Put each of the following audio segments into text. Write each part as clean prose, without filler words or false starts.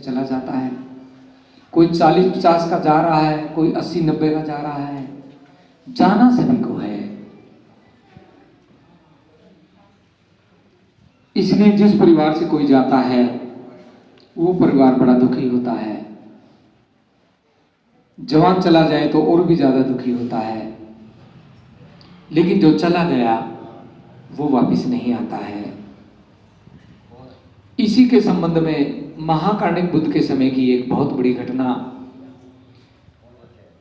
चला जाता है। कोई 40-50 का जा रहा है, कोई 80-90 का जा रहा है। जाना सभी को है। इसलिए जिस परिवार से कोई जाता है वो परिवार बड़ा दुखी होता है। जवान चला जाए तो और भी ज्यादा दुखी होता है, लेकिन जो चला गया वो वापस नहीं आता है। इसी के संबंध में महाकार्णिक बुद्ध के समय की एक बहुत बड़ी घटना,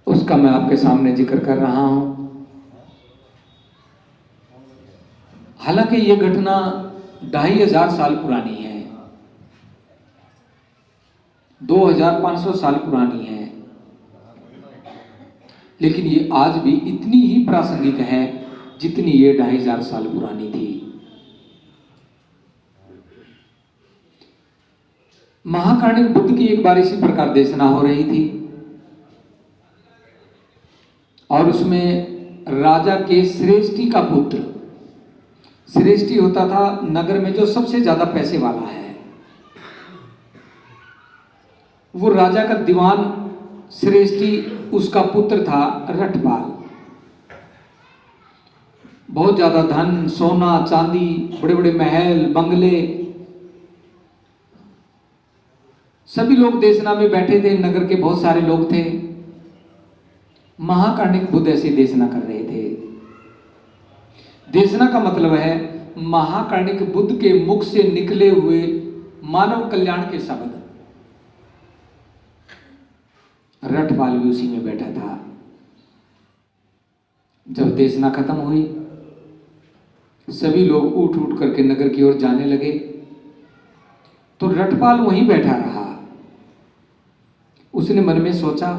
उसका मैं आपके सामने जिक्र कर रहा हूं। हालांकि ये घटना 2500 साल पुरानी है, 2500 साल पुरानी है, लेकिन ये आज भी इतनी ही प्रासंगिक है जितनी ये 2500 साल पुरानी थी। महाकार्णिक बुद्ध की एक बार इसी प्रकार देशना हो रही थी और उसमें राजा के श्रेष्ठी का पुत्र, श्रेष्ठी होता था नगर में जो सबसे ज्यादा पैसे वाला है, वो राजा का दीवान श्रेष्ठी, उसका पुत्र था रटपाल। बहुत ज्यादा धन, सोना चांदी, बड़े बड़े महल बंगले, सभी लोग देशना में बैठे थे। नगर के बहुत सारे लोग थे। महाकार्णिक बुद्ध ऐसे देशना कर रहे थे। देशना का मतलब है महाकार्णिक बुद्ध के मुख से निकले हुए मानव कल्याण के शब्द। रटपाल भी उसी में बैठा था। जब देशना खत्म हुई, सभी लोग उठ उठ करके नगर की ओर जाने लगे, तो रटपाल वहीं बैठा रहा। उसने मन में सोचा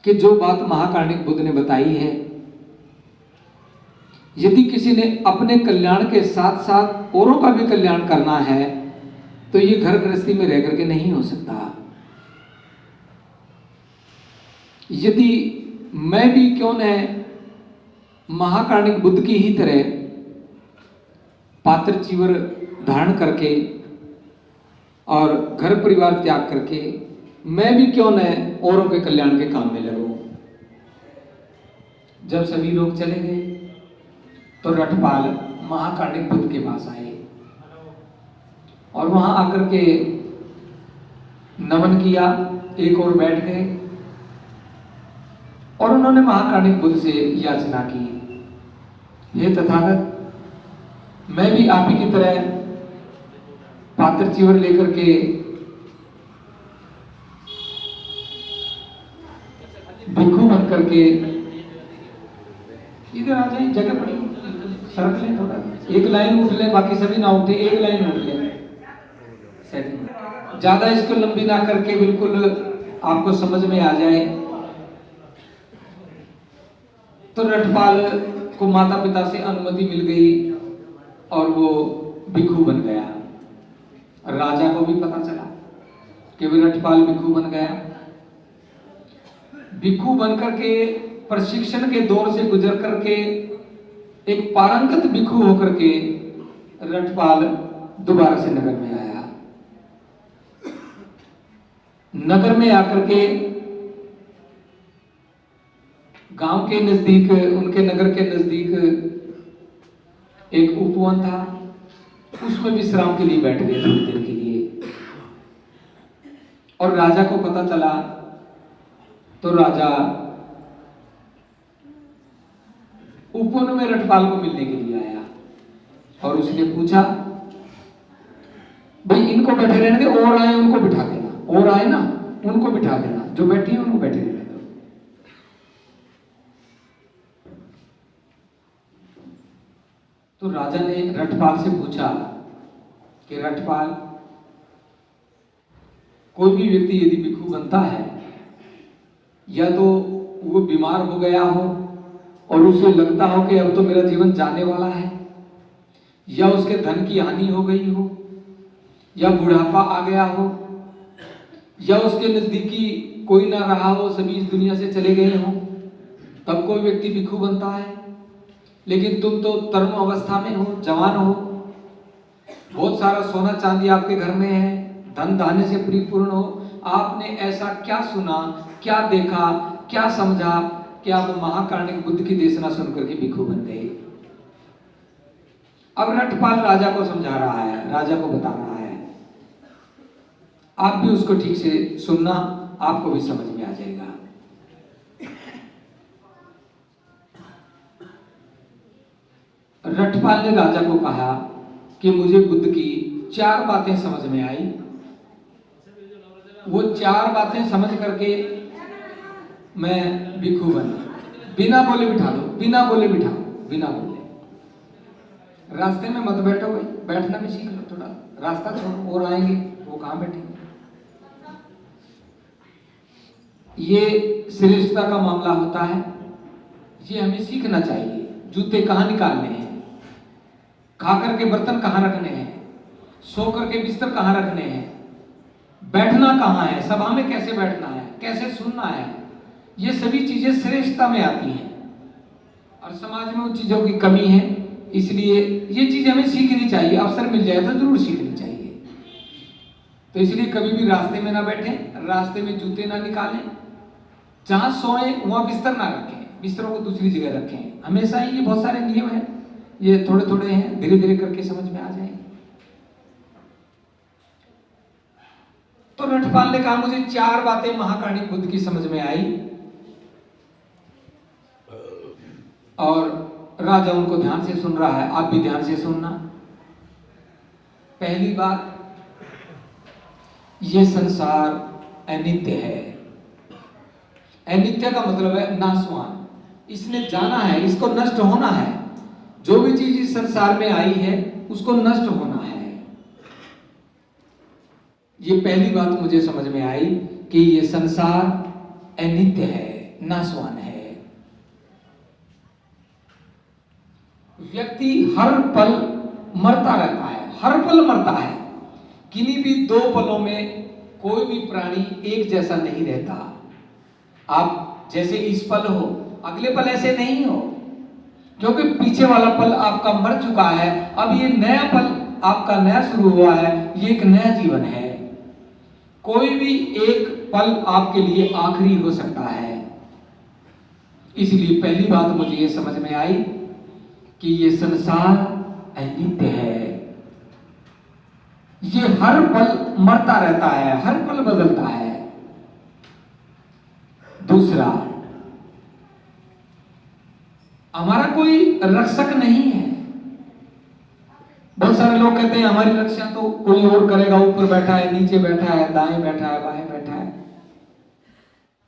कि जो बात महाकार्णिक बुद्ध ने बताई है, यदि किसी ने अपने कल्याण के साथ साथ औरों का भी कल्याण करना है तो ये घर गृहस्थी में रह करके नहीं हो सकता। यदि मैं भी क्यों न महाकार्णिक बुद्ध की ही तरह पात्र चीवर धारण करके और घर परिवार त्याग करके मैं भी क्यों न औरों के कल्याण के काम में लगूं। जब सभी लोग चले गए तो रटपाल महाकार्णिक बुद्ध के पास आए और वहां आकर के नमन किया, एक और बैठ गए और उन्होंने महाकार्णिक बुद्ध से याचना की, हे तथागत, मैं भी आप ही की तरह पात्र चीवर लेकर के भिक्षु बन करके, इधर आ जाए, जगह पड़ी, सरक ले थोड़ा, एक लाइन उठ ले, बाकी सभी ना उठे, एक लाइन उठ ले, ज्यादा इसको लंबी ना करके बिल्कुल आपको समझ में आ जाए। तो रटपाल को माता पिता से अनुमति मिल गई और वो भिक्षु बन गया। राजा को भी पता चला कि वो रटपाल भिक्षु बन गया। भिक्षु बनकर के प्रशिक्षण के दौर से गुजर करके एक पारंगत भिक्षु होकर के रटपाल दोबारा से नगर में आया। नगर में आकर के गांव के नजदीक, उनके नगर के नजदीक एक उपवन था, उसमें विश्राम के लिए बैठ गए थोड़ी देर के लिए। और राजा को पता चला तो राजा उपवन में रटपाल को मिलने के लिए आया और उसने पूछा, भाई इनको बैठे रहने दे, और आए उनको बिठा देना, और आए ना उनको बिठा देना, जो बैठी है उनको बैठे रहने दो। तो राजा ने रटपाल से पूछा कि रटपाल, कोई भी व्यक्ति यदि भिक्षु बनता है, या तो वो बीमार हो गया हो और उसे लगता हो कि अब तो मेरा जीवन जाने वाला है, या उसके धन की हानि हो गई हो, या बुढ़ापा आ गया हो, या उसके नजदीकी कोई ना रहा हो, सभी इस दुनिया से चले गए हो, तब कोई व्यक्ति भिक्षु बनता है। लेकिन तुम तो तरुण अवस्था में हो, जवान हो, बहुत सारा सोना चांदी आपके घर में है, धन धान्य से परिपूर्ण हो। आपने ऐसा क्या सुना, क्या देखा, क्या समझा कि आप महाकार्णिक बुद्ध की देशना सुनकर के भिक्षु बन गए। अब रटपाल राजा को समझा रहा है, राजा को बता रहा है। आप भी उसको ठीक से सुनना, आपको भी समझ में आ जाएगा। रटपाल ने राजा को कहा कि मुझे बुद्ध की 4 बातें समझ में आई। वो 4 बातें समझ करके मैं भिक्षु बना। बिना बोले बिठा दो, बिना बोले बिठाओ, बिना बोले। रास्ते में मत बैठो भाई, बैठना भी सीख लो थोड़ा। रास्ता छोड़ो, और आएंगे वो कहां बैठेंगे। ये श्रेष्ठता का मामला होता है, ये हमें सीखना चाहिए। जूते कहां निकालने हैं, खा करके बर्तन कहां रखने हैं, सो करके बिस्तर कहां रखने हैं, बैठना कहां है, सभा में कैसे बैठना है, कैसे सुनना है, ये सभी चीजें श्रेष्ठता में आती हैं। और समाज में उन चीजों की कमी है, इसलिए ये चीज हमें सीखनी चाहिए। अवसर मिल जाए तो जरूर सीखनी चाहिए। तो इसलिए कभी भी रास्ते में ना बैठे, रास्ते में जूते ना निकालें, जहां सोए वहां बिस्तर ना रखें, बिस्तरों को दूसरी जगह रखें। हमेशा ही ये बहुत सारे नियम हैं, ये थोड़े थोड़े हैं, धीरे धीरे करके समझ में आ जाएंगे। तो रटपाल ने कहा मुझे 4 बातें महाकार्णिक बुद्ध की समझ में आई। और राजा उनको ध्यान से सुन रहा है, आप भी ध्यान से सुनना। पहली बात, ये संसार अनित्य है। अनित्य का मतलब है नाशवान। इसने जाना है, इसको नष्ट होना है। जो भी चीज इस संसार में आई है उसको नष्ट होना है। ये पहली बात मुझे समझ में आई कि ये संसार अनित्य है, नाशवान है। व्यक्ति हर पल मरता रहता है, हर पल मरता है। किन्हीं भी 2 पलों में कोई भी प्राणी एक जैसा नहीं रहता। आप जैसे इस पल हो, अगले पल ऐसे नहीं हो, क्योंकि पीछे वाला पल आपका मर चुका है। अब ये नया पल आपका नया शुरू हुआ है, ये एक नया जीवन है। कोई भी एक पल आपके लिए आखिरी हो सकता है। इसलिए पहली बात मुझे ये समझ में आई कि ये संसार अनित्य है। ये हर पल मरता रहता है, हर पल बदलता है। दूसरा, हमारा कोई रक्षक नहीं है। बहुत सारे लोग कहते हैं हमारी रक्षा तो कोई और करेगा, ऊपर बैठा है, नीचे बैठा है, दाएं बैठा है, बाएं बैठा है।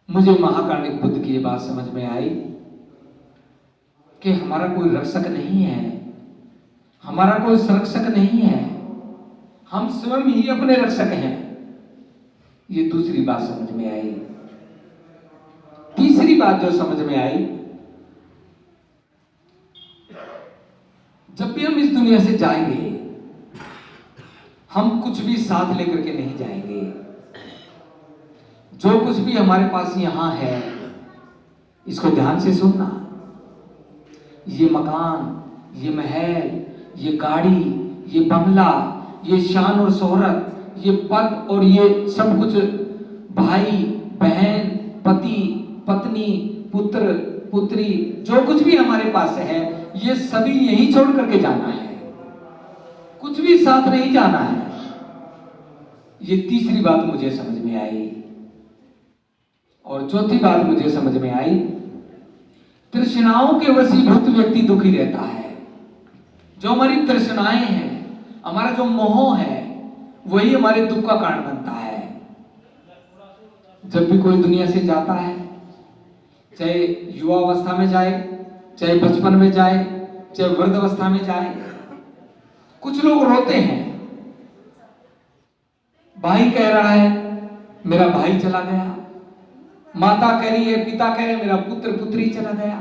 मुझे महाकार्णिक बुद्ध की ये बात समझ में आई कि हमारा कोई रक्षक नहीं है, हमारा कोई संरक्षक नहीं है, हम स्वयं ही अपने रक्षक हैं। ये दूसरी बात समझ में आई। तीसरी बात जो समझ में आई, जब भी हम इस दुनिया से जाएंगे, हम कुछ भी साथ लेकर के नहीं जाएंगे। जो कुछ भी हमारे पास यहां है, इसको ध्यान से सुनना। ये मकान, ये महल, ये गाड़ी, ये बंगला, ये शान और शोहरत, ये पद और ये सब कुछ, भाई बहन, पति पत्नी, पुत्र पुत्री, जो कुछ भी हमारे पास है, ये सभी यहीं छोड़ करके जाना है। कुछ भी साथ नहीं जाना है। ये तीसरी बात मुझे समझ में आई। और चौथी बात मुझे समझ में आई, तृष्णाओं के वशीभूत व्यक्ति दुखी रहता है। जो हमारी तृष्णाएं हैं, हमारा जो मोह है, वही हमारे दुख का कारण बनता है। जब भी कोई दुनिया से जाता है, चाहे युवा अवस्था में जाए, चाहे बचपन में जाए, चाहे वृद्ध अवस्था में जाए, कुछ लोग रोते हैं। भाई कह रहा है मेरा भाई चला गया, माता कह रही है, पिता कह रहे मेरा पुत्र पुत्री चला गया,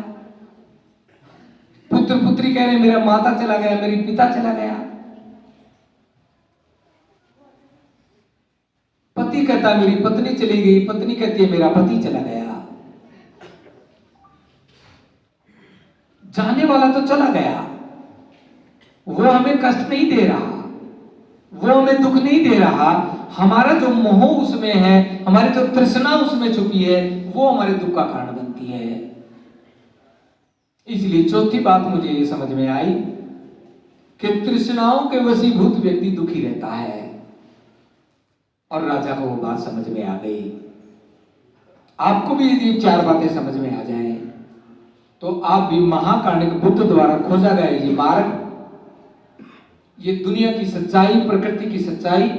पुत्र पुत्री कह रहे मेरा माता चला गया, मेरी पिता चला गया। पति कहता मेरी पत्नी चली गई, पत्नी कहती है मेरा पति चला गया। जाने वाला तो चला गया, वो हमें कष्ट नहीं दे रहा, वो हमें दुख नहीं दे रहा, हमारा जो मोह उसमें है, हमारी जो तृष्णा उसमें छुपी है, वो हमारे दुख का कारण बनती है। इसलिए चौथी बात मुझे ये समझ में आई कि तृष्णाओं के वशीभूत व्यक्ति दुखी रहता है। और राजा को वो बात समझ में आ गई। आपको भी यदि चार बातें समझ में आ जाएं तो आप भी महाकाणिक बुद्ध द्वारा खोजा गया ये मार्ग, ये दुनिया की सच्चाई, प्रकृति की सच्चाई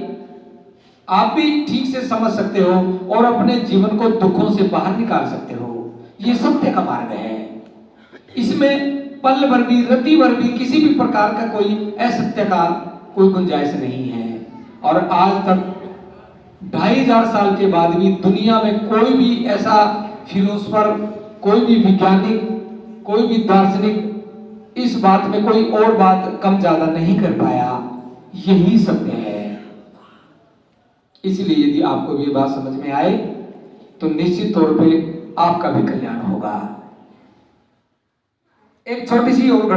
आप भी ठीक से समझ सकते हो और अपने जीवन को दुखों से बाहर निकाल सकते हो। ये सत्य का मार्ग है। इसमें पल भर भी, रति भर भी किसी भी प्रकार का कोई असत्य का कोई गुंजाइश नहीं है। और आज तक 2500 साल के बाद भी दुनिया में कोई भी ऐसा फिलोसफर, कोई भी वैज्ञानिक, कोई भी दार्शनिक इस बात में कोई और बात कम ज्यादा नहीं कर पाया। यही सत्य है। इसलिए यदि आपको ये बात समझ में आए तो निश्चित तौर पे आपका भी कल्याण होगा। एक छोटी सी और